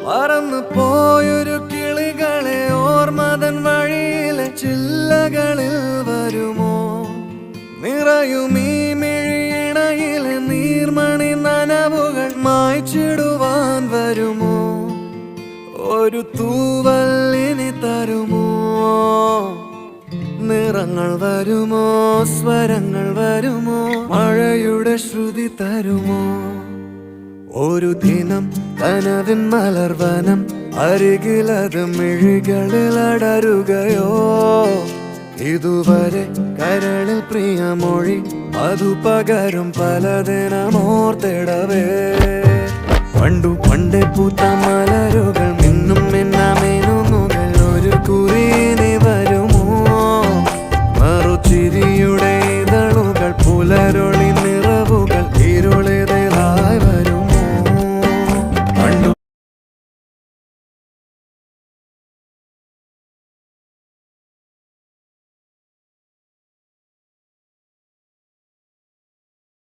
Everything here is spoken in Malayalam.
പറന്നു പോയൊരു കിളികളെ ഓർമ്മതൻ വഴിയിലെ ചില്ലകളിൽ വരുമോ? നിറയും ഈ മിഴിയിണയിലെ നീർമണി നനവുകൾ മായ്ച്ചിടുവാൻ വരുമോ? ഒരു തൂവല്ലിനി തരുമോ? നിറങ്ങൾ വരുമോ? സ്വരങ്ങൾ വരുമോ? മഴയുടെ ശ്രുതി തരുമോ? ഒരു ദിനം കനവിൻ മലർവനം അരികിലത് മിഴികളിൽ അടരുകയോ? ഇതുവരെ കരളിൽ പ്രിയമൊഴി അതു പകരും പലതിനമോർത്തിടവേ. പണ്ടു പണ്ടേ പൂത്ത മല